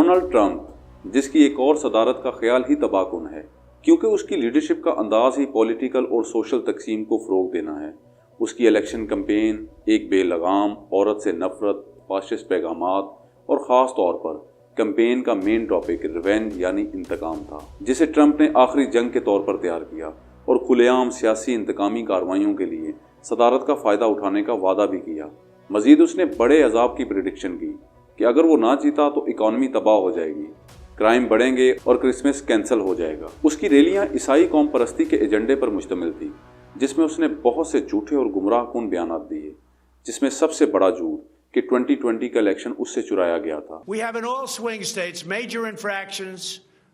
Donald Trump, जिसकी एक और सदारत का ख्याल ही तबाहकुन है, क्योंकि उसकी लीडरशिप का अंदाज ही पॉलिटिकल और सोशल तकसीम को फ़रोग देना है। उसकी इलेक्शन कैंपेन एक बेलगाम, औरत से नफरत, फाशिस्ट पैगामात और ख़ास तौर पर कैंपेन का मेन टॉपिक रिवेंज यानी इंतकाम था, जिसे ट्रंप ने आखिरी जंग के तौर पर तैयार किया और खुलेआम सियासी इंतकामी कार्रवाइयों के लिए सदारत का फ़ायदा उठाने का वादा भी किया। मजीद उसने बड़े अजाब की प्रेडिक्शन की कि अगर वो ना जीता तो इकॉनमी तबाह हो जाएगी, क्राइम बढ़ेंगे और क्रिसमस कैंसिल हो जाएगा। उसकी रैलियां ईसाई कौम परस्ती के एजेंडे पर मुश्तमिल थी, जिसमें उसने बहुत से झूठे और गुमराहकुन बयानात दिए, जिसमें सबसे बड़ा झूठ कि 2020 का इलेक्शन उससे चुराया गया था। We have in all swing states major infractions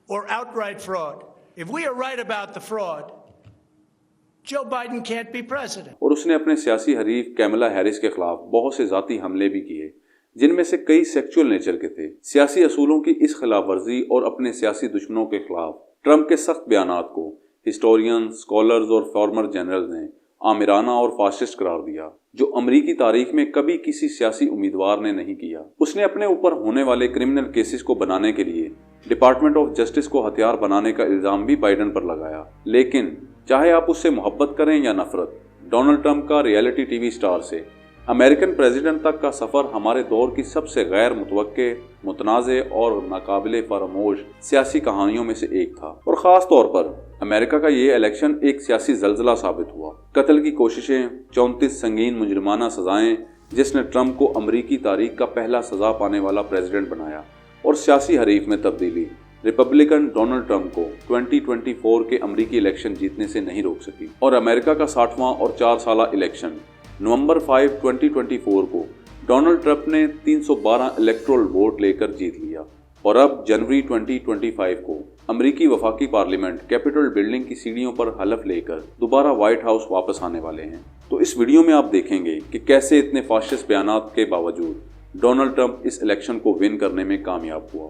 or outright fraud. If we are right about the fraud, Joe Biden can't be president. और उसने अपने सियासी हरीफ कैमला हैरिस के खिलाफ बहुत से जाती हमले भी किए, जिनमें से कई सेक्सुअल नेचर के थे। सियासी असूलों की इस खिलाफ वर्जी और अपने सियासी दुश्मनों के खिलाफ ट्रंप के सख्त बयानात को हिस्टोरियन, स्कॉलर्स और फॉर्मर जनरल ने आमिराना और फाशिस्ट करार दिया, जो अमरीकी तारीख में कभी किसी सियासी उम्मीदवार ने नहीं किया। उसने अपने ऊपर होने वाले क्रिमिनल केसेस को बनाने के लिए डिपार्टमेंट ऑफ जस्टिस को हथियार बनाने का इल्जाम भी बाइडन पर लगाया। लेकिन चाहे आप उससे मोहब्बत करें या नफरत, डोनाल्ड ट्रंप का रियलिटी टीवी स्टार से अमेरिकन प्रेसिडेंट तक का सफ़र हमारे दौर की सबसे गैर मुतवक्के, मुतनाज़े और नाकाबिले फरामोश सियासी कहानियों में से एक था। और ख़ास तौर पर अमेरिका का ये इलेक्शन एक सियासी जल्जला साबित हुआ। कत्ल की कोशिशें, 34 संगीन मुजरिमाना सजाएं, जिसने ट्रंप को अमरीकी तारीख का पहला सजा पाने वाला प्रेसिडेंट बनाया, और सियासी हरीफ में तब्दीली रिपब्लिकन डोनाल्ड ट्रंप को 2024 के अमरीकी इलेक्शन जीतने से नहीं रोक सकी। और अमेरिका का 60वां और 4 साला इलेक्शन नवंबर 5, 2024 को डोनाल्ड ट्रंप ने 312 इलेक्टोरल वोट लेकर जीत लिया, और अब जनवरी 2025 को अमरीकी वफाकी पार्लियामेंट कैपिटल बिल्डिंग की सीढ़ियों पर हलफ लेकर दोबारा व्हाइट हाउस वापस आने वाले हैं। तो इस वीडियो में आप देखेंगे कि कैसे इतने फाशिस्ट बयानात के बावजूद डोनाल्ड ट्रंप इस इलेक्शन को विन करने में कामयाब हुआ।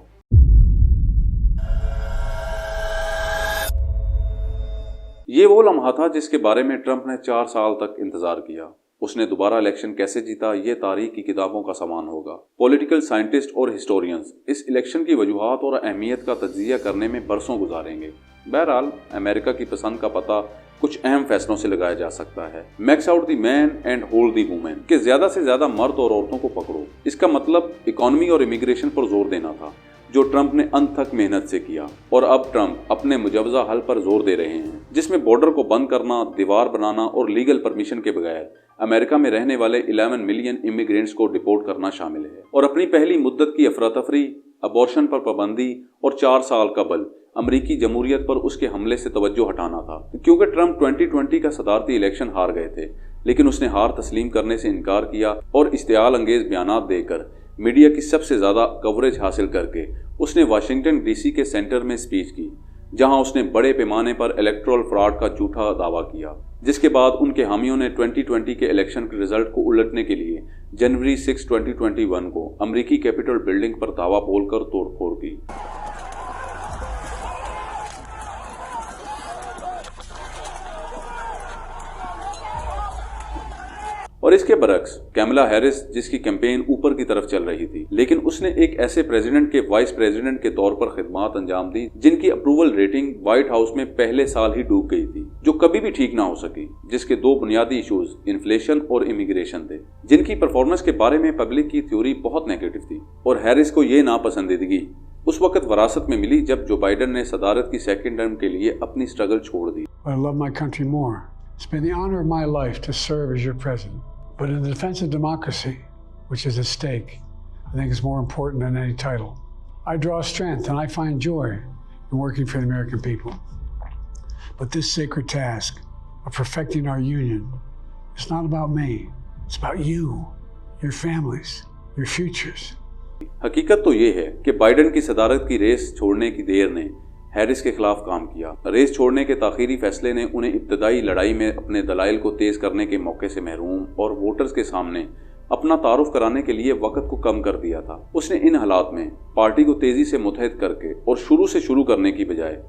ये वो लम्हा था जिसके बारे में ट्रंप ने 4 साल तक इंतजार किया। उसने दोबारा इलेक्शन कैसे जीता, ये तारीख की किताबों का सामान होगा। पॉलिटिकल साइंटिस्ट और हिस्टोरियंस इस इलेक्शन की वजूहात और अहमियत का तज्जिया करने में बरसों गुजारेंगे। बहरहाल अमेरिका की पसंद का पता कुछ अहम फैसलों से लगाया जा सकता है। Max out the man and hold the women, कि ज्यादा से ज्यादा मर्द और औरतों को पकड़ो। इसका मतलब इकॉनमी और इमिग्रेशन पर जोर देना था, जो ट्रंप ने अंत तक मेहनत से किया। और अब ट्रंप अपने मुजवजा हल पर जोर दे रहे हैं, जिसमें बॉर्डर को बंद करना, दीवार बनाना और लीगल परमिशन के बगैर अमेरिका में रहने वाले 11 मिलियन इमिग्रेंट्स को डिपोर्ट करना शामिल है। और अपनी पहली मुद्दत की अफरा तफरी, अबॉर्शन पर पाबंदी और 4 साल का बल अमरीकी जमहूरियत पर उसके हमले से तवज्जो हटाना था। क्योंकि ट्रंप 2020 का सदारती इलेक्शन हार गए थे, लेकिन उसने हार तस्लीम करने से इनकार किया और इश्तियाल अंगेज बयानात देकर मीडिया की सबसे ज़्यादा कवरेज हासिल करके उसने वाशिंगटन डीसी के सेंटर में स्पीच की, जहां उसने बड़े पैमाने पर इलेक्टोरल फ्रॉड का झूठा दावा किया, जिसके बाद उनके हामियों ने 2020 के इलेक्शन के रिजल्ट को उलटने के लिए जनवरी 6, 2021 को अमरीकी कैपिटल बिल्डिंग पर धावा बोलकर तोड़फोड़ की। और इसके बरक्स कैमला हैरिस, जिसकी कैंपेन ऊपर की तरफ चल रही थी, लेकिन उसने एक ऐसे प्रेसिडेंट के वाइस प्रेसिडेंट के तौर पर खिदमात अंजाम दी जिनकी अप्रूवल रेटिंग व्हाइट हाउस में पहले साल ही डूब गई थी, जो कभी भी ठीक ना हो सकी, जिसके 2 बुनियादी इश्यूज इन्फ्लेशन और इमिग्रेशन थे, जिनकी परफॉर्मेंस के बारे में पब्लिक की थ्योरी बहुत नेगेटिव थी। और हैरिस को ये नापसंदीदगी उस वक्त वरासत में मिली जब जो बाइडन ने सदारत की सेकेंड टर्म के लिए अपनी स्ट्रगल छोड़ दी। I love my country more. It's been the honor of my life to serve as your president. But in the defense of democracy, which is at stake, I think it's more important than any title. I draw strength and I find joy in working for the American people. But this sacred task of perfecting our union is not about me. It's about you, your families, your futures. हकीकत तो ये है कि Biden की सदारत की race छोड़ने की देर ने हैरिस के खिलाफ काम किया। रेस छोड़ने के ताखीरी फैसले ने उन्हें इब्तदाई लड़ाई में अपने दलाइल को तेज करने के मौके से महरूम और वोटर्स के सामने अपना तारुफ कराने के लिए वक्त को कम कर दिया था। उसने इन हालात में पार्टी को तेजी से मुतहद करके और शुरू करने की बजाय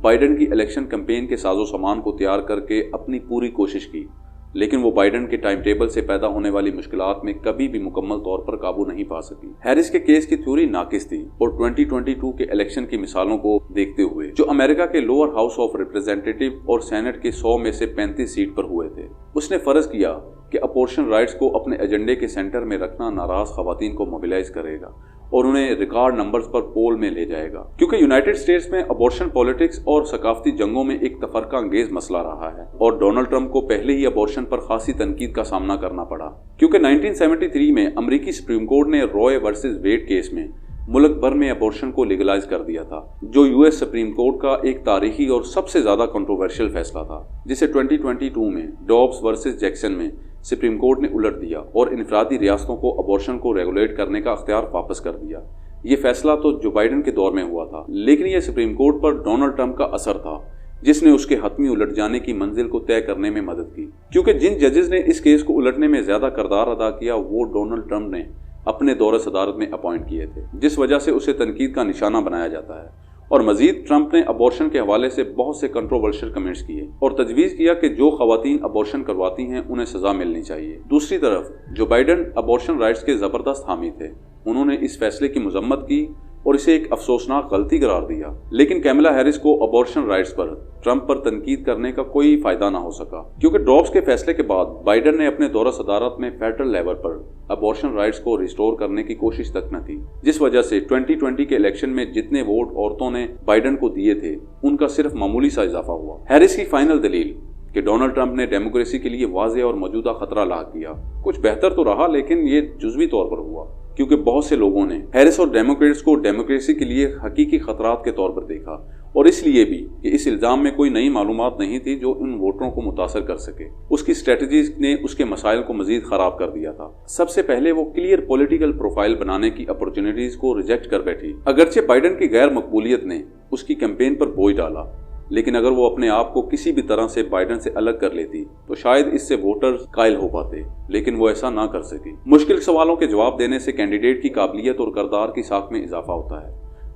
बाइडन की इलेक्शन कैंपेन के साजो सामान को तैयार करके अपनी पूरी कोशिश की लेकिन वो बाइडन के टाइम टेबल से पैदा होने वाली मुश्किलात में कभी भी मुकम्मल तौर पर काबू नहीं पा सकी। हैरिस के केस की थ्योरी नाकिस थी और 2022 के इलेक्शन की मिसालों को देखते हुए जो अमेरिका के लोअर हाउस ऑफ रिप्रेजेंटेटिव और सेनेट के 100 में से 35 सीट पर हुए थे, उसने फर्ज किया कि अबॉर्शन राइट्स को अपने एजेंडे के सेंटर में रखना नाराज खवातीन को मोबिलाइज करेगा और उन्हें रिकॉर्ड नंबर्स पर पोल में ले जाएगा, क्योंकि यूनाइटेड स्टेट्स में अबॉर्शन पॉलिटिक्स और सकाफती जंगों में एक तफरका अंगेज मसला रहा है और डोनाल्ड ट्रंप को पहले ही अबॉर्शन पर खासी तनकीद का सामना करना पड़ा, क्योंकि 1973 में अमेरिकी सुप्रीम कोर्ट ने रॉय वर्सेस वेड केस में मुल्क भर में अबॉर्शन को लीगलाइज कर दिया था, जो यूएस सुप्रीम कोर्ट का एक तारीखी और सबसे ज्यादा कंट्रोवर्शियल फैसला था, जिसे 2022 में डॉब्स वर्सेस जैक्सन में सुप्रीम कोर्ट ने उलट दिया और इनफरादी रियासतों को अबॉर्शन को रेगुलेट करने का अख्तियार वापस कर दिया। ये फैसला तो जो बाइडन के दौर में हुआ था, लेकिन यह सुप्रीम कोर्ट पर डोनाल्ड ट्रंप का असर था जिसने उसके हतमी उलट जाने की मंजिल को तय करने में मदद की, क्योंकि जिन जजेस ने इस केस को उलटने में ज्यादा किरदार अदा किया वो डोनाल्ड ट्रंप ने अपने दौरे सदारत में अपॉइंट किए थे, जिस वजह से उसे तनकीद का निशाना बनाया जाता है। और मजीद ट्रंप ने अबॉर्शन के हवाले से बहुत से कंट्रोवर्शियल कमेंट्स किए और तजवीज़ किया कि जो खवातीन अबॉर्शन करवाती हैं उन्हें सजा मिलनी चाहिए। दूसरी तरफ जो बाइडन अबॉर्शन राइट्स के ज़बरदस्त हामी थे, उन्होंने इस फैसले की मजम्मत की और इसे एक अफसोसनाक गलती करार दिया, लेकिन कैमला हैरिस को अबॉर्शन राइट्स पर ट्रंप पर तनकीद करने का कोई फायदा ना हो सका, क्योंकि डॉब्स के फैसले के बाद बाइडन ने अपने दौरा सदारत में फेडरल लेवल पर अबॉर्शन राइट्स को रिस्टोर करने की कोशिश तक न की, जिस वजह से 2020 के इलेक्शन में जितने वोट औरतों ने बाइडन को दिए थे उनका सिर्फ मामूली सा इजाफा हुआ। हैरिस की फाइनल दलील कि डोनाल्ड ट्रंप ने डेमोक्रेसी के लिए वाज़ेह और मौजूदा खतरा लाग किया, कुछ बेहतर तो रहा लेकिन ये जुज़वी तौर पर हुआ, क्योंकि बहुत से लोगों ने हैरिस और डेमोक्रेट्स को डेमोक्रेसी के लिए हकीकी खतरात के तौर पर देखा, और इसलिए भी कि इस इल्ज़ाम में कोई नई मालूमात नहीं थी जो उन वोटरों को मुतासर कर सके। उसकी स्ट्रेटजीज ने उसके मसाइल को मजीद ख़राब कर दिया था। सबसे पहले वो क्लियर पॉलिटिकल प्रोफाइल बनाने की अपॉर्चुनिटीज़ को रिजेक्ट कर बैठी। अगरचे बाइडन की गैर मकबूलियत ने उसकी कैंपेन पर बोझ डाला, लेकिन अगर वो अपने आप को किसी भी तरह से बाइडन से अलग कर लेती तो शायद इससे वोटर्स कायल हो पाते, लेकिन वो ऐसा ना कर सकी। मुश्किल सवालों के जवाब देने से कैंडिडेट की काबिलियत और किरदार की साख में इजाफा होता है,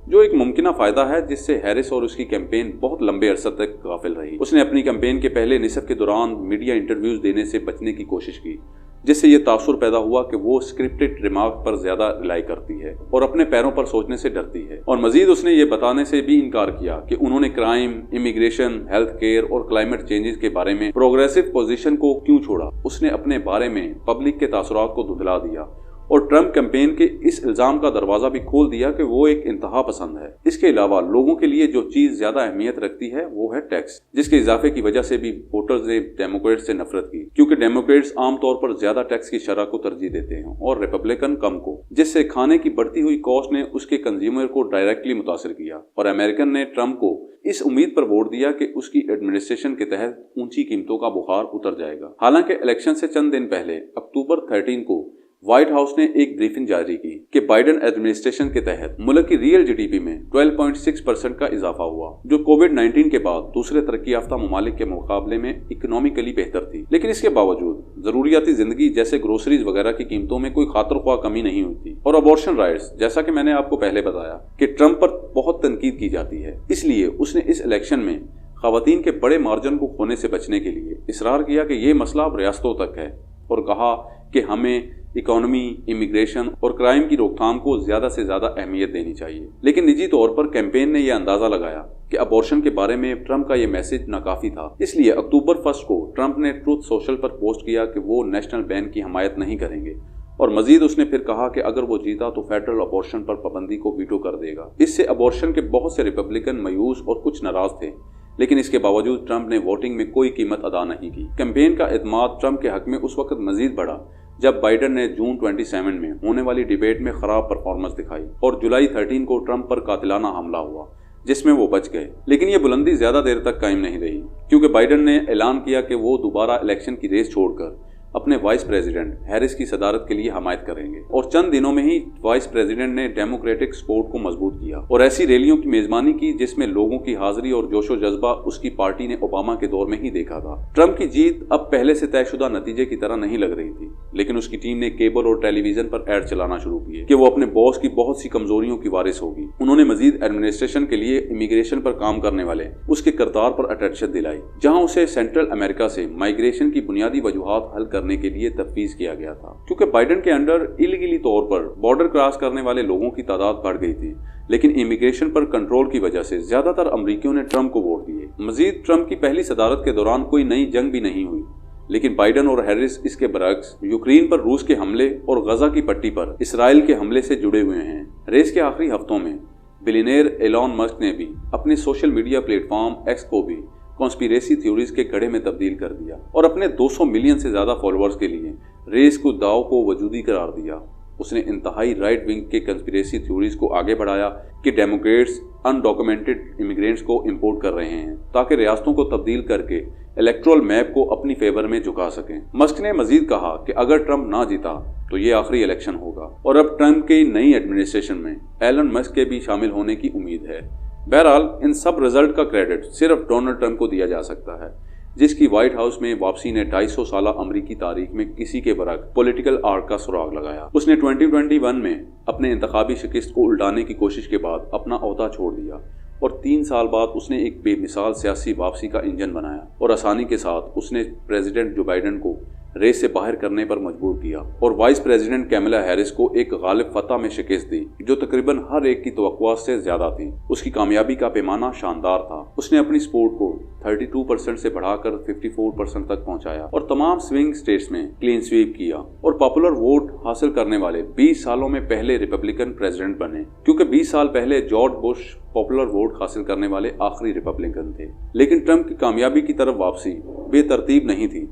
जो एक मुमकिना फायदा है जिससे हैरिस और उसकी कैंपेन बहुत लंबे अरसे तक गाफिल रही। उसने अपनी कैंपेन के पहले निसफ के दौरान मीडिया इंटरव्यूज देने से बचने की कोशिश की, जिससे ये तासुर पैदा हुआ कि वो स्क्रिप्टेड रिमार्क पर ज्यादा रिलाई करती है और अपने पैरों पर सोचने से डरती है। और मजीद उसने ये बताने से भी इनकार किया कि उन्होंने क्राइम, इमिग्रेशन, हेल्थ केयर और क्लाइमेट चेंजेस के बारे में प्रोग्रेसिव पोजीशन को क्यों छोड़ा। उसने अपने बारे में पब्लिक के तासुरात को धुंधला दिया और ट्रंप कैंपेन के इस इल्जाम का दरवाजा भी खोल दिया कि वो एक इंतहा पसंद है। इसके अलावा लोगों के लिए जो चीज ज्यादा अहमियत रखती है वो है टैक्स, जिसके इजाफे की वजह से भी वोटर्स ने डेमोक्रेट्स से नफरत की, क्योंकि डेमोक्रेट्स आमतौर पर ज्यादा टैक्स की शरह को तरजीह देते हैं और रिपब्लिकन कम को, जिससे खाने की बढ़ती हुई कॉस्ट ने उसके कंज्यूमर को डायरेक्टली मुतासर किया। और अमेरिकन ने ट्रंप को इस उम्मीद पर वोट दिया कि उसकी एडमिनिस्ट्रेशन के तहत ऊंची कीमतों का बुखार उतर जाएगा। हालांकि इलेक्शन से चंद दिन पहले अक्टूबर 13 को व्हाइट हाउस ने एक ब्रीफिंग जारी की कि बाइडन एडमिनिस्ट्रेशन के तहत मुल्क की रियल जीडीपी में 12.6% का इजाफा हुआ, जो कोविड-19 के बाद दूसरे तरक्की याफ्ता ममालिक के मुकाबले में इकोनॉमिकली बेहतर थी। लेकिन इसके बावजूद जरूरियाती जिंदगी जैसे ग्रोसरीज वगैरह की कीमतों में कोई खातर ख्वाह कमी नहीं हुई थी। और अबॉर्शन राइट्स, जैसा कि मैंने आपको पहले बताया कि ट्रंप पर बहुत तनकीद की जाती है, इसलिए उसने इस इलेक्शन में खवातीन के बड़े मार्जिन को खोने से बचने के लिए इसरार किया कि ये मसला अब रियासतों तक है और कहा कि हमें इकोनॉमी, इमिग्रेशन और क्राइम की रोकथाम को ज्यादा से ज्यादा अहमियत देनी चाहिए। लेकिन निजी तौर पर कैंपेन ने यह अंदाजा लगाया कि अबॉर्शन के बारे में ट्रंप का यह मैसेज नाकाफी था, इसलिए अक्टूबर 1 को ट्रंप ने ट्रूथ सोशल पर पोस्ट किया कि वो नेशनल बैन की हमायत नहीं करेंगे और मजीद उसने फिर कहा कि अगर वो जीता तो फेडरल अबॉर्शन पर पाबंदी को वीटो कर देगा। इससे अबॉर्शन के बहुत से रिपब्लिकन मायूस और कुछ नाराज थे, लेकिन इसके बावजूद ट्रंप ने वोटिंग में कोई कीमत अदा नहीं की। कैंपेन का एतमाद ट्रंप के हक में उस वक्त मजीद बढ़ा जब बाइडन ने जून 27 में होने वाली डिबेट में खराब परफॉर्मेंस दिखाई और जुलाई 13 को ट्रंप पर कातिलाना हमला हुआ, जिसमें वो बच गए। लेकिन ये बुलंदी ज्यादा देर तक कायम नहीं रही, क्योंकि बाइडन ने ऐलान किया कि वो दोबारा इलेक्शन की रेस छोड़कर अपने वाइस प्रेसिडेंट हैरिस की सदारत के लिए हमायत करेंगे। और चंद दिनों में ही वाइस प्रेसिडेंट ने डेमोक्रेटिक सपोर्ट को मजबूत किया और ऐसी रैलियों की मेजबानी की जिसमें लोगों की हाजिरी और जोशो जज्बा उसकी पार्टी ने ओबामा के दौर में ही देखा था। ट्रंप की जीत अब पहले से तयशुदा नतीजे की तरह नहीं लग रही थी, लेकिन उसकी टीम ने केबल और टेलीविजन पर ऐड चलाना शुरू किए कि वो अपने बॉस की बहुत सी कमजोरियों की वारिस होगी। उन्होंने मजीद एडमिनिस्ट्रेशन के लिए इमिग्रेशन पर काम करने वाले उसके किरदार पर अटेंशन दिलाई, जहां उसे सेंट्रल अमेरिका से माइग्रेशन की बुनियादी वजूहात हल करने के लिए तफवीज किया गया था। क्योंकि बाइडेन के अंडर इलीगली तौर पर बॉर्डर क्रॉस करने वाले लोगों की तादाद बढ़ गई थी, लेकिन इमिग्रेशन पर कंट्रोल की वजह से ज्यादातर अमरीकियों ने ट्रंप को वोट दिए। मजीद ट्रंप की पहली सदारत के दौरान कोई नई जंग भी नहीं हुई, लेकिन बाइडेन और हैरिस इसके बरक्स यूक्रेन पर रूस के हमले और गजा की पट्टी पर इसराइल के हमले से जुड़े हुए हैं। रेस के आखिरी हफ्तों में बिलियनेयर एलॉन मस्क ने भी अपने सोशल मीडिया प्लेटफॉर्म एक्स को भी कॉन्स्पिरेसी थ्योरीज के गढ़े में तब्दील कर दिया और अपने 200 मिलियन से ज्यादा फॉलोअर्स के लिए रेस को दाव को वजूदी करार दिया। उसने इंतहाई राइट विंग के कंस्पिरेसी थ्योरीज को आगे बढ़ाया कि डेमोक्रेट्स अनडॉक्यूमेंटेड इमिग्रेंट्स को इंपोर्ट कर रहे हैं ताकि रियासतों को तब्दील करके इलेक्टोरल मैप को अपनी फेवर में झुका सकें। मस्क ने मजीद कहा कि अगर ट्रंप ना जीता तो ये आखिरी इलेक्शन होगा और अब ट्रंप की नई एडमिनिस्ट्रेशन में एलन मस्क के भी शामिल होने की उम्मीद है। बहरहाल इन सब रिजल्ट का क्रेडिट सिर्फ डोनाल्ड ट्रंप को दिया जा सकता है, जिसकी व्हाइट हाउस में वापसी ने 250 साल अमरीकी तारीख में किसी के बरक पॉलिटिकल आर्क का सुराग लगाया। उसने 2021 में अपने इंतखाबी शिकस्त को उल्टाने की कोशिश के बाद अपना ओहदा छोड़ दिया और 3 साल बाद उसने एक बेमिसाल सियासी वापसी का इंजन बनाया और आसानी के साथ उसने प्रेसिडेंट जो बाइडेन को रेस से बाहर करने पर मजबूर किया और वाइस प्रेसिडेंट कैमला हैरिस को एक गालिब फतह में शिकस्त दी जो तकरीबन हर एक की तवक्कुआत से ज्यादा थी। उसकी कामयाबी का पैमाना शानदार था। उसने अपनी सपोर्ट को 32% से बढ़ाकर 54% तक पहुंचाया और तमाम स्विंग स्टेट्स में क्लीन स्वीप किया और पॉपुलर वोट हासिल करने वाले 20 सालों में पहले रिपब्लिकन प्रेसिडेंट बने, क्योंकि 20 साल पहले जॉर्ज बुश पॉपुलर वोट हासिल करने वाले आखिरी रिपब्लिकन थे। लेकिन ट्रंप की कामयाबी की तरफ वापसी बेतरतीब नहीं थी।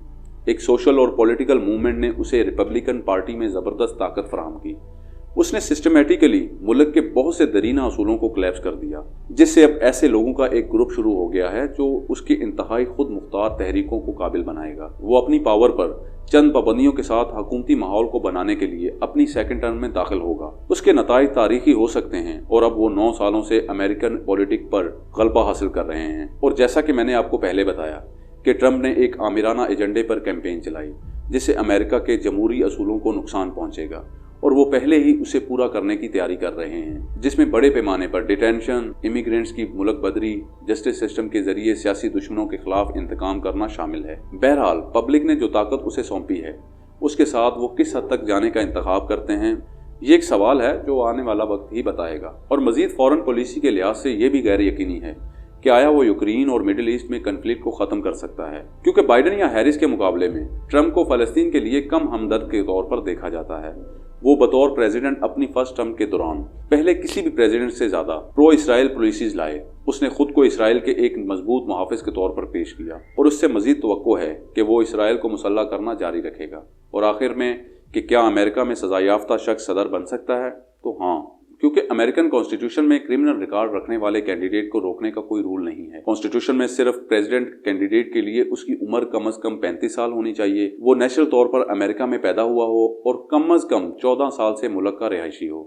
एक सोशल और पॉलिटिकल मूवमेंट ने उसे रिपब्लिकन पार्टी में जबरदस्त ताकत फराहम की। उसने सिस्टमेटिकली मुल्क के बहुत से दरीना असूलों को क्लैप्स कर दिया, जिससे अब ऐसे लोगों का एक ग्रुप शुरू हो गया है जो उसकी इंतहाई खुद मुख्तार तहरीकों को काबिल बनाएगा। वो अपनी पावर पर चंद पाबंदियों के साथ हुकूमती माहौल को बनाने के लिए अपनी सेकंड टर्म में दाखिल होगा। उसके नताइज तारीखी हो सकते हैं और अब वो 9 सालों से अमेरिकन पॉलिटिक पर गलबा हासिल कर रहे हैं। और जैसा कि मैंने आपको पहले बताया कि ट्रंप ने एक आमिराना एजेंडे पर कैंपेन चलाई जिससे अमेरिका के जमहूरी असूलों को नुकसान पहुंचेगा और वो पहले ही उसे पूरा करने की तैयारी कर रहे हैं, जिसमें बड़े पैमाने पर डिटेंशन, इमिग्रेंट्स की मुल्क बदरी, जस्टिस सिस्टम के जरिए सियासी दुश्मनों के खिलाफ इंतकाम करना शामिल है। बहरहाल पब्लिक ने जो ताकत उसे सौंपी है उसके साथ वो किस हद तक जाने का इंतखाब करते हैं, ये एक सवाल है जो आने वाला वक्त ही बताएगा। और मजीद फॉरेन पॉलिसी के लिहाज से ये भी गैर यकीनी है कि आया वो यूक्रेन और मिडिल ईस्ट में कन्फ्लिक्ट को खत्म कर सकता है, क्योंकि बाइडेन या हैरिस के मुकाबले में ट्रंप को फलस्तीन के लिए कम हमदर्द के तौर पर देखा जाता है। वो बतौर प्रेसिडेंट अपनी फर्स्ट टर्म के दौरान पहले किसी भी प्रेसिडेंट से ज्यादा प्रो इसराइल पॉलिसीज लाए। उसने खुद को इसराइल के एक मजबूत मुहाफिज के तौर पर पेश किया और उससे मजीद तवक्को है कि वो इसराइल को मुसल्लह करना जारी रखेगा। और आखिर में कि क्या अमेरिका में सजा याफ्ता शख्स सदर बन सकता है? तो हाँ, क्योंकि अमेरिकन कॉन्स्टिट्यूशन में क्रिमिनल रिकॉर्ड रखने वाले कैंडिडेट को रोकने का कोई रूल नहीं है। कॉन्स्टिट्यूशन में सिर्फ प्रेसिडेंट कैंडिडेट के लिए उसकी उम्र कम से कम 35 साल होनी चाहिए, वो नेशनल तौर पर अमेरिका में पैदा हुआ हो और कम से कम 14 साल से मुल्क का रिहायशी हो।